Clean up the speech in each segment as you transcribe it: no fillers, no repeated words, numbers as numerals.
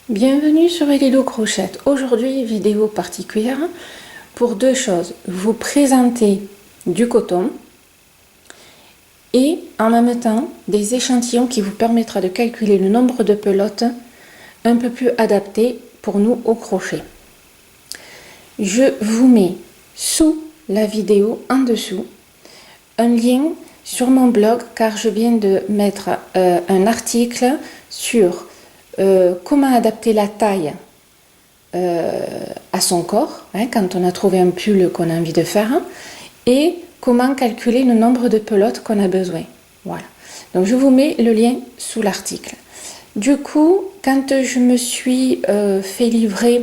Bienvenue sur Hello Crochette. Aujourd'hui, vidéo particulière pour deux choses. Vous présenter du coton et en même temps des échantillons qui vous permettra de calculer le nombre de pelotes un peu plus adapté pour nous au crochet. Je vous mets sous la vidéo en dessous un lien sur mon blog car je viens de mettre un article sur comment adapter la taille à son corps, hein, quand on a trouvé un pull qu'on a envie de faire, hein, et comment calculer le nombre de pelotes qu'on a besoin. Voilà. Donc je vous mets le lien sous l'article. Du coup, quand je me suis fait livrer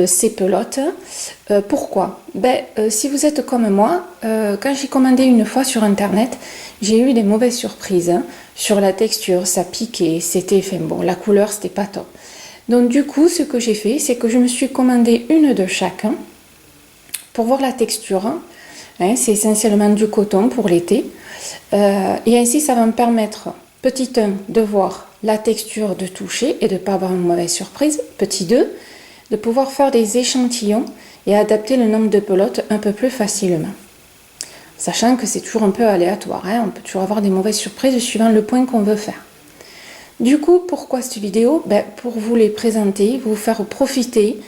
ces pelotes, pourquoi? Si vous êtes comme moi, quand j'ai commandé une fois sur internet, j'ai eu des mauvaises surprises, hein, sur la texture, ça piquait, c'était, enfin bon, la couleur c'était pas top. Donc du coup, ce que j'ai fait, c'est que je me suis commandé une de chacun pour voir la texture, hein, c'est essentiellement du coton pour l'été, et ainsi ça va me permettre, petit 1, de voir la texture, de toucher et de ne pas avoir une mauvaise surprise, petit 2, de pouvoir faire des échantillons et adapter le nombre de pelotes un peu plus facilement. Sachant que c'est toujours un peu aléatoire, hein, on peut toujours avoir des mauvaises surprises suivant le point qu'on veut faire. Du coup, pourquoi cette vidéo? Pour vous les présenter, vous faire profiter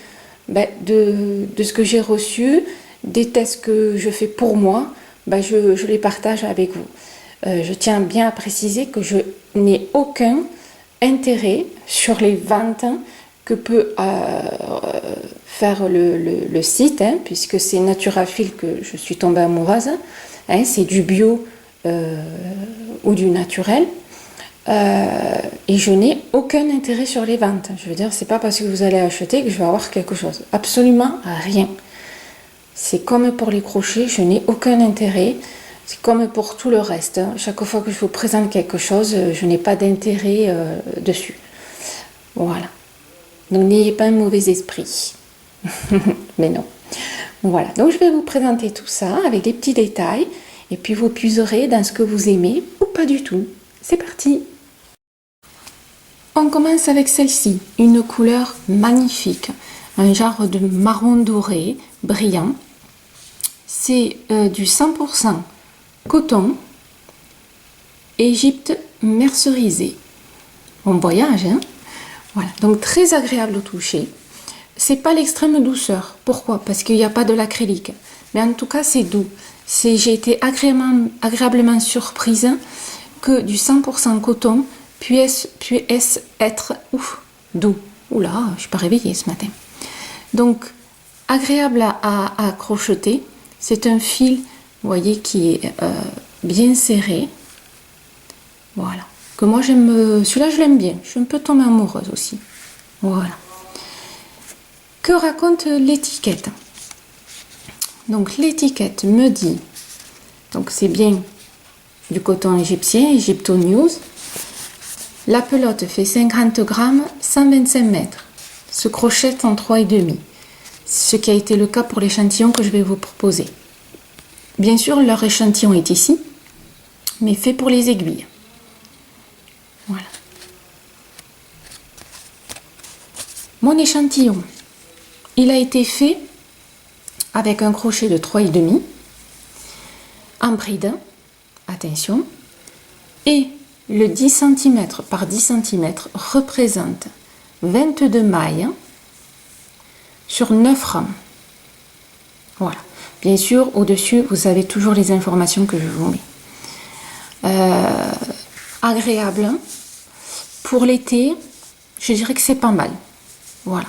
de ce que j'ai reçu, des tests que je fais pour moi, je les partage avec vous. Je tiens bien à préciser que je n'ai aucun intérêt sur les ventes que peut faire le site, hein, puisque c'est Naturafil que je suis tombée amoureuse, hein, c'est du bio ou du naturel, et je n'ai aucun intérêt sur les ventes. Je veux dire, c'est pas parce que vous allez acheter que je vais avoir quelque chose, absolument rien. C'est comme pour les crochets, je n'ai aucun intérêt. C'est comme pour tout le reste, hein. Chaque fois que je vous présente quelque chose, je n'ai pas d'intérêt dessus. Voilà. Donc n'ayez pas un mauvais esprit. Mais non. Voilà. Donc je vais vous présenter tout ça avec des petits détails. Et puis vous puiserez dans ce que vous aimez ou pas du tout. C'est parti. On commence avec celle-ci. Une couleur magnifique. Un genre de marron doré, brillant. C'est du 100% coton. Égypte mercerisé. On voyage, hein? Voilà, donc très agréable au toucher. C'est pas l'extrême douceur. Pourquoi? Parce qu'il n'y a pas de l'acrylique. Mais en tout cas, c'est doux. J'ai été agréablement surprise que du 100% coton puisse être doux. Oula, je suis pas réveillée ce matin. Donc, agréable à crocheter. C'est un fil, vous voyez, qui est bien serré. Voilà. Que moi j'aime, celui-là je l'aime bien, je suis un peu tombée amoureuse aussi. Voilà. Que raconte l'étiquette? Donc l'étiquette me dit, donc c'est bien du coton égyptien, Egypto News. La pelote fait 50 grammes, 125 mètres. Se crochette en 3,5. Ce qui a été le cas pour l'échantillon que je vais vous proposer. Bien sûr, leur échantillon est ici, mais fait pour les aiguilles. Voilà. Mon échantillon, il a été fait avec un crochet de 3,5 en bride, attention, et le 10 cm par 10 cm représente 22 mailles sur 9 rangs. Voilà. Bien sûr, au-dessus, vous avez toujours les informations que je vous mets. Agréable. Pour l'été, je dirais que c'est pas mal. Voilà.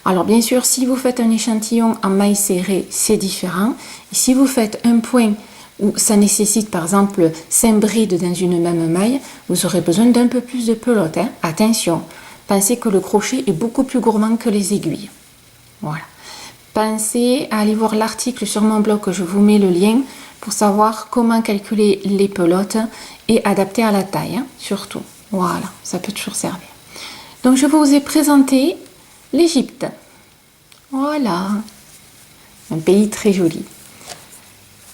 Alors bien sûr, si vous faites un échantillon en maille serrée, c'est différent. Et si vous faites un point où ça nécessite par exemple 5 brides dans une même maille, vous aurez besoin d'un peu plus de pelote, hein. Attention, pensez que le crochet est beaucoup plus gourmand que les aiguilles. Voilà. Pensez à aller voir l'article sur mon blog, que je vous mets le lien, pour savoir comment calculer les pelotes et adapter à la taille, hein, surtout. Voilà, ça peut toujours servir. Donc je vous ai présenté l'Égypte. Voilà, un pays très joli.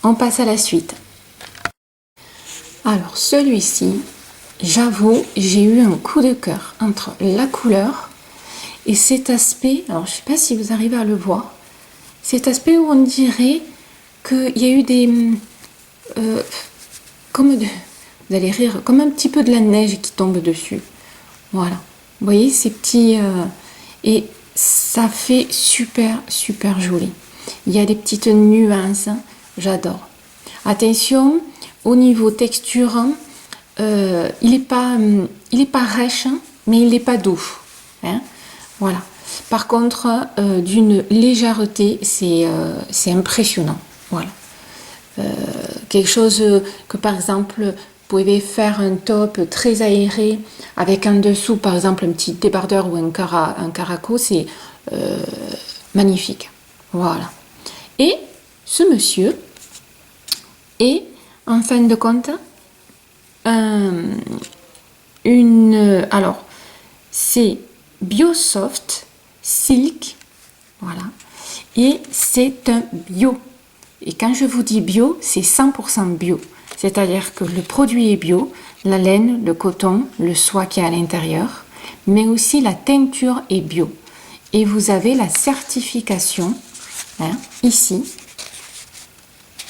On passe à la suite. Alors celui-ci, j'avoue, j'ai eu un coup de cœur entre la couleur et cet aspect. Alors, je ne sais pas si vous arrivez à le voir. Cet aspect où on dirait qu'il y a eu des... vous allez rire, comme un petit peu de la neige qui tombe dessus. Voilà. Vous voyez ces petits... et ça fait super, super joli. Il y a des petites nuances. J'adore. Attention, au niveau texture, il n'est pas rêche, mais il n'est pas doux. Hein, voilà. Par contre, d'une légèreté, c'est impressionnant. Voilà. Quelque chose que, par exemple, vous pouvez faire un top très aéré avec en dessous, par exemple, un petit débardeur ou un caraco, c'est magnifique. Voilà. Et ce monsieur est, en fin de compte, alors, c'est Biosoft Silk, voilà, et c'est un bio. Et quand je vous dis bio, c'est 100% bio. C'est-à-dire que le produit est bio, la laine, le coton, le soie qui est à l'intérieur, mais aussi la teinture est bio. Et vous avez la certification, hein, ici,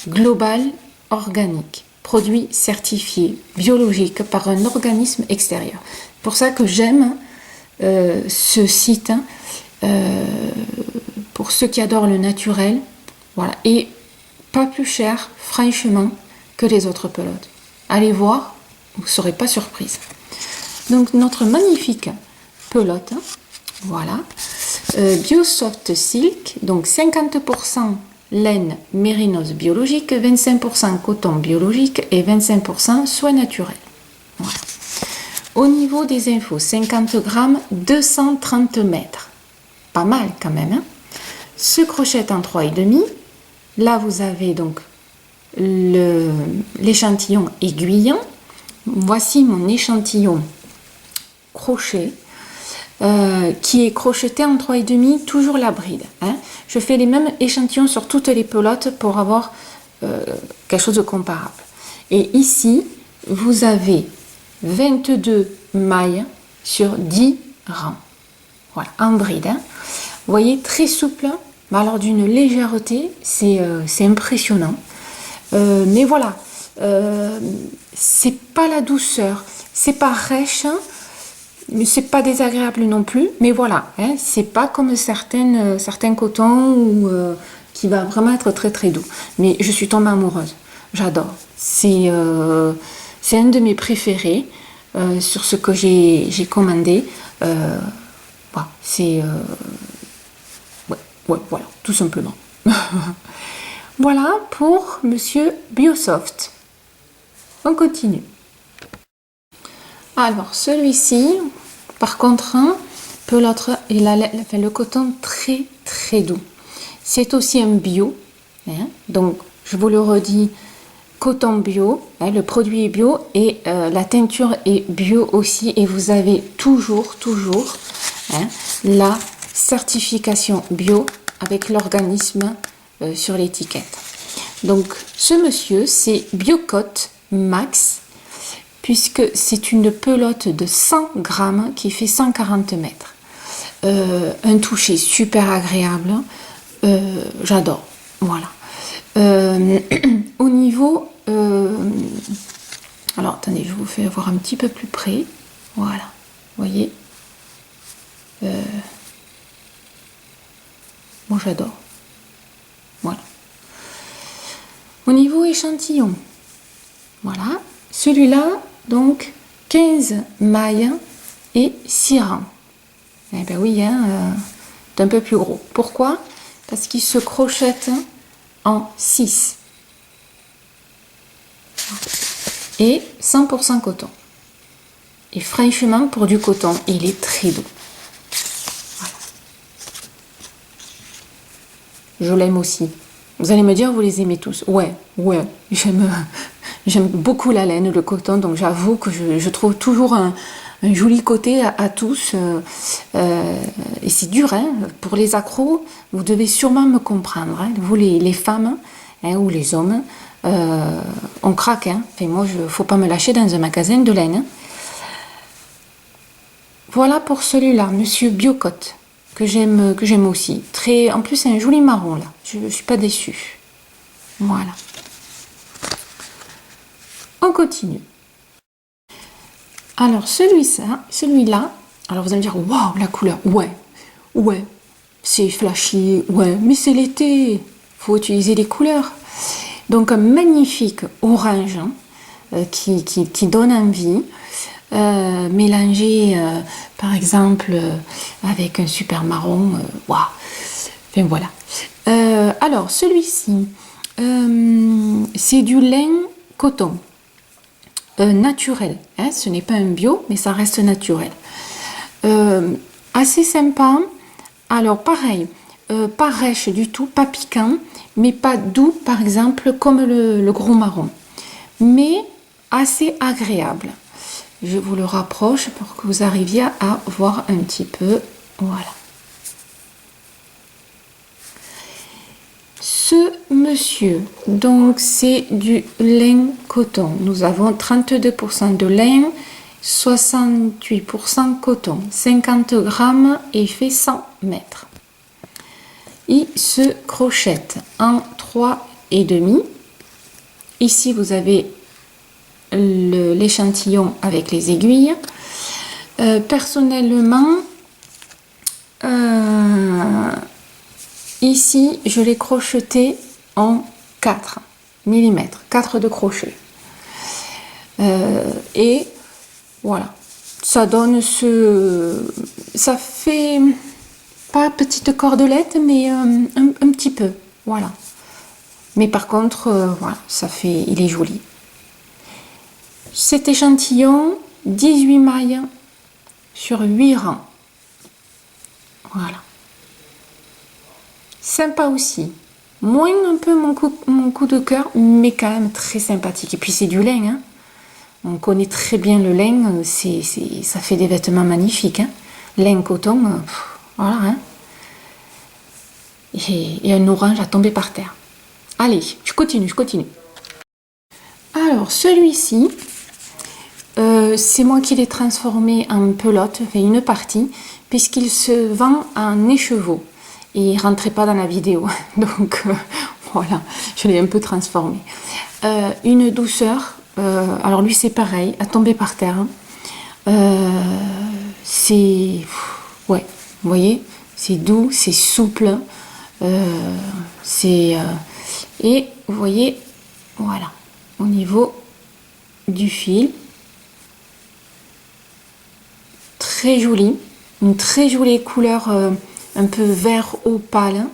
global organique, produit certifié biologique par un organisme extérieur. C'est pour ça que j'aime ce site, hein, pour ceux qui adorent le naturel, voilà, et pas plus cher, franchement, que les autres pelotes. Allez voir, vous ne serez pas surprise. Donc notre magnifique pelote, voilà, Biosoft Silk, donc 50% laine mérinos biologique, 25% coton biologique et 25% soie naturelle. Voilà. Au niveau des infos, 50 grammes, 230 mètres. Pas mal quand même. Hein, ce crochet en 3,5. Là, vous avez donc l'échantillon aiguillant. Voici mon échantillon crochet qui est crocheté en 3,5, toujours la bride. Hein. Je fais les mêmes échantillons sur toutes les pelotes pour avoir quelque chose de comparable. Et ici, vous avez 22 mailles sur 10 rangs. Voilà, en bride. Hein. Vous voyez, très souple, mais alors d'une légèreté, c'est impressionnant. Mais voilà, c'est pas la douceur, c'est pas rêche, mais c'est pas désagréable non plus. Mais voilà, hein, c'est pas comme certains cotons qui va vraiment être très très doux. Mais je suis tombée amoureuse, j'adore. C'est un de mes préférés sur ce que j'ai commandé. Voilà, c'est ouais, voilà, tout simplement. Voilà pour Monsieur Biosoft. On continue. Alors, celui-ci, par contre, pelote, il a le coton très très doux. C'est aussi un bio. Hein, donc, je vous le redis, coton bio, hein, le produit est bio et la teinture est bio aussi. Et vous avez toujours, hein, la certification bio avec l'organisme sur l'étiquette. Donc ce monsieur, c'est Biocote Max, puisque c'est une pelote de 100 grammes qui fait 140 mètres. Un toucher super agréable, j'adore. Voilà. Au niveau... alors attendez, je vous fais voir un petit peu plus près. Voilà, vous voyez. Moi j'adore. Voilà. Au niveau échantillon, voilà. Celui-là, donc 15 mailles et 6 rangs. Eh bien oui, hein, c'est un peu plus gros. Pourquoi? Parce qu'il se crochette en 6. Et 100% coton. Et franchement, pour du coton, il est très doux. Voilà. Je l'aime aussi. Vous allez me dire, vous les aimez tous. Ouais, j'aime beaucoup la laine, le coton, donc j'avoue que je trouve toujours un joli côté à tous. Et c'est dur, hein, pour les accros, vous devez sûrement me comprendre. Hein, vous, les femmes, hein, ou les hommes, on craque. Hein. Enfin, moi, il ne faut pas me lâcher dans un magasin de laine. Voilà pour celui-là, Monsieur Biocote, que j'aime aussi. En plus, c'est un joli marron là. Je ne suis pas déçue. Voilà. On continue. Alors celui-là. Alors vous allez me dire, waouh, la couleur. Ouais, c'est flashy. Ouais, mais c'est l'été. Faut utiliser les couleurs. Donc un magnifique orange qui donne envie. Mélangé par exemple avec un super marron, waouh. Enfin voilà. Alors celui-ci, c'est du lin coton naturel. Hein, ce n'est pas un bio, mais ça reste naturel. Assez sympa. Alors pareil, pas rêche du tout, pas piquant, mais pas doux par exemple comme le gros marron. Mais assez agréable. Je vous le rapproche pour que vous arriviez à voir un petit peu. Voilà. Ce monsieur, donc c'est du lin coton. Nous avons 32% de lin, 68% coton, 50 grammes et fait 100 mètres. Il se crochette en 3,5. Ici, vous avez l'échantillon avec les aiguilles. Personnellement, ici, je l'ai crocheté en 4 mm, 4 de crochet. Et voilà, ça donne ça fait pas petite cordelette, mais un petit peu, voilà. Mais par contre, voilà, il est joli. Cet échantillon, 18 mailles sur 8 rangs. Voilà. Sympa aussi. Moins un peu mon coup de cœur, mais quand même très sympathique. Et puis c'est du lin. Hein. On connaît très bien le lin. Ça fait des vêtements magnifiques. Hein. Lin coton, voilà. Hein. Et un orange à tomber par terre. Allez, je continue. Alors, celui-ci, c'est moi qui l'ai transformé en pelote, enfin une partie, puisqu'il se vend en écheveau. Et il ne rentrait pas dans la vidéo. Donc, voilà, je l'ai un peu transformé. Une douceur. Alors lui, c'est pareil, à tomber par terre. C'est... Ouais, vous voyez, c'est doux, c'est souple. Et vous voyez, voilà, au niveau du fil, très joli, une très jolie couleur un peu vert opale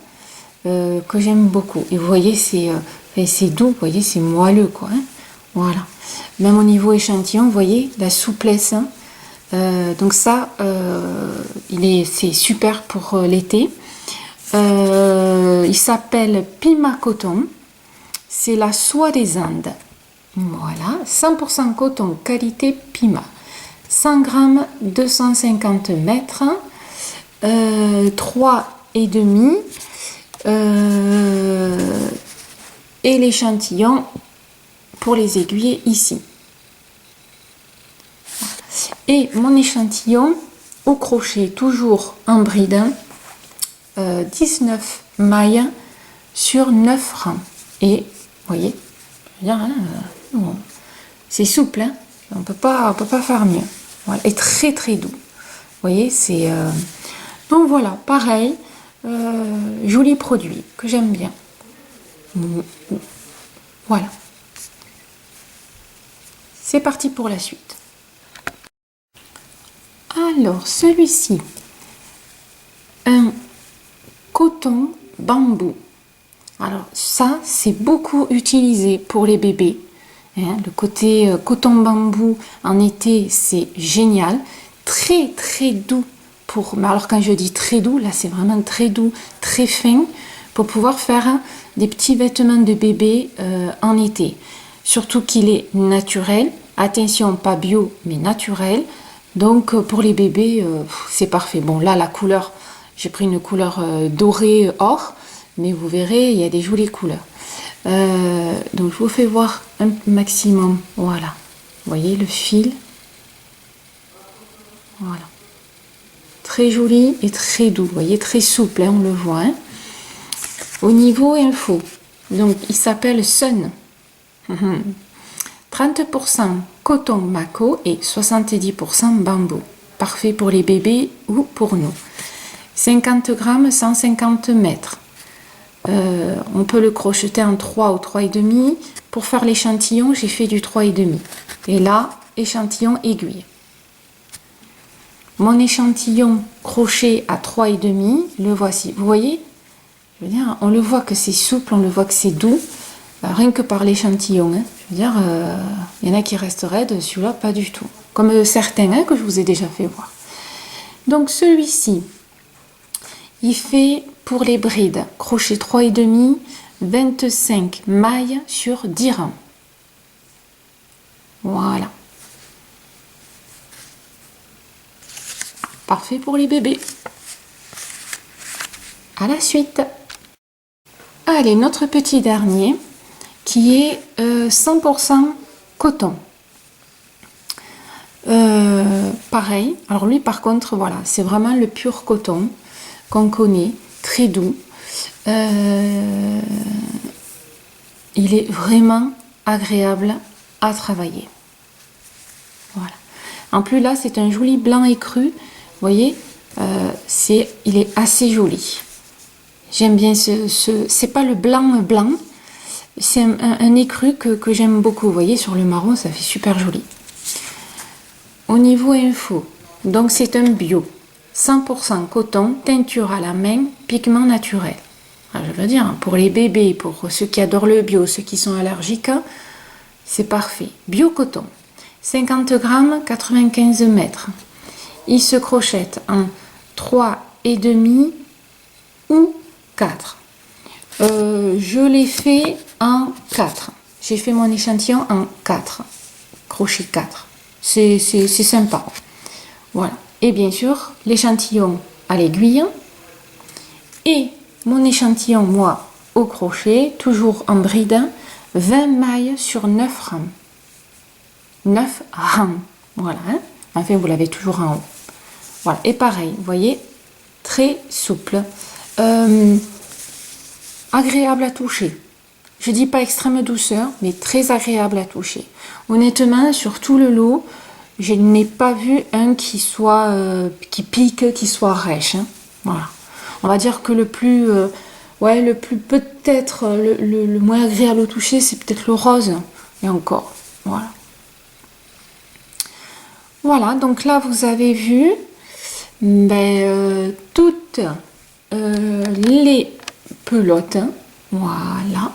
que j'aime beaucoup. Et vous voyez, c'est doux, vous voyez, c'est moelleux quoi. Hein, voilà. Même au niveau échantillon, vous voyez la souplesse. Hein, donc ça, c'est super pour l'été. Il s'appelle Pima Coton. C'est la soie des Andes. Voilà, 100% coton qualité Pima. 100 grammes, 250 mètres, 3,5. Et l'échantillon pour les aiguilles ici. Et mon échantillon au crochet, toujours en bride, 19 mailles sur 9 rangs. Et vous voyez, c'est souple, hein, on peut pas faire mieux. Voilà, et très très doux. Vous voyez, c'est donc voilà, pareil, joli produit que j'aime bien. Voilà. C'est parti pour la suite. Alors, celui-ci, un coton bambou. Alors ça, c'est beaucoup utilisé pour les bébés. Hein, le côté coton bambou en été, c'est génial. Très très doux. Mais alors quand je dis très doux, là c'est vraiment très doux, très fin, pour pouvoir faire des petits vêtements de bébé en été. Surtout qu'il est naturel. Attention, pas bio, mais naturel. Donc pour les bébés, c'est parfait. Bon là, la couleur, j'ai pris une couleur dorée or, mais vous verrez, il y a des jolies couleurs. Donc je vous fais voir un maximum. Voilà. Vous voyez le fil. Voilà. très joli et très doux. Vous voyez, très souple, hein, on le voit. Hein. Au niveau info, donc il s'appelle Sun. 30% coton mako et 70% bambou. Parfait pour les bébés ou pour nous. 50 grammes, 150 mètres. On peut le crocheter en 3 ou 3,5. Pour faire l'échantillon, j'ai fait du 3,5. Et là, échantillon aiguille. Mon échantillon crochet à 3,5, le voici. Vous voyez? Je veux dire, on le voit que c'est souple, on le voit que c'est doux. Rien que par l'échantillon. Hein. Je veux dire, il y en a qui restent raides, celui-là, pas du tout. Comme certains hein, que je vous ai déjà fait voir. Donc celui-ci, il fait pour les brides, crochet 3,5, 25 mailles sur 10 rangs. Voilà. Parfait pour les bébés. À la suite. Allez, notre petit dernier qui est 100% coton. Pareil. Alors lui, par contre, voilà, c'est vraiment le pur coton qu'on connaît, très doux. Il est vraiment agréable à travailler. Voilà. En plus là, c'est un joli blanc écru. Vous voyez, il est assez joli. J'aime bien c'est pas le blanc blanc, c'est un écru que j'aime beaucoup. Vous voyez, sur le marron, ça fait super joli. Au niveau info, donc c'est un bio, 100% coton, teinture à la main, pigment naturel. Alors, je veux dire, pour les bébés, pour ceux qui adorent le bio, ceux qui sont allergiques, c'est parfait. Bio coton, 50 grammes, 95 mètres. Il se crochette en 3,5 ou 4. Je l'ai fait en 4. J'ai fait mon échantillon en 4. Crochet 4. C'est sympa. Voilà. Et bien sûr, l'échantillon à l'aiguille. Et mon échantillon, moi, au crochet, toujours en bride, 20 mailles sur 9 rangs. 9 rangs. Voilà. Hein. Enfin, vous l'avez toujours en haut. Voilà. Et pareil, vous voyez, très souple. Agréable à toucher. Je dis pas extrême douceur, mais très agréable à toucher. Honnêtement, sur tout le lot, je n'ai pas vu un qui soit qui pique, qui soit rêche. Hein. Voilà. On va dire que le plus peut-être le moins agréable au toucher, c'est peut-être le rose. Et encore. Voilà. Voilà. Donc là, vous avez vu toutes les pelote, hein. Voilà,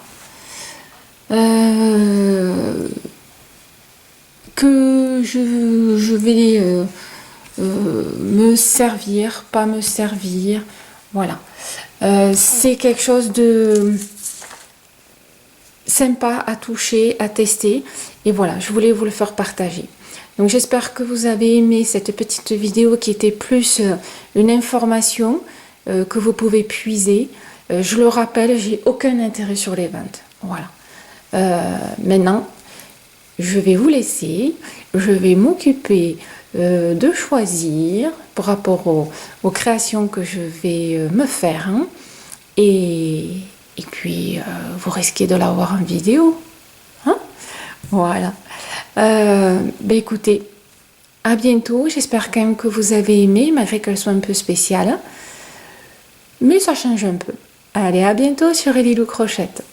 que je vais me servir, pas me servir, voilà, c'est quelque chose de sympa à toucher, à tester, et voilà, je voulais vous le faire partager. Donc j'espère que vous avez aimé cette petite vidéo qui était plus une information que vous pouvez puiser. Je le rappelle, j'ai aucun intérêt sur les ventes. Voilà. Maintenant, je vais vous laisser. Je vais m'occuper de choisir par rapport aux créations que je vais me faire. Hein. Et puis, vous risquez de l'avoir en vidéo. Hein. Voilà. Écoutez, à bientôt. J'espère quand même que vous avez aimé, malgré qu'elle soit un peu spéciale. Mais ça change un peu. Allez, à bientôt sur Elilou Crochette.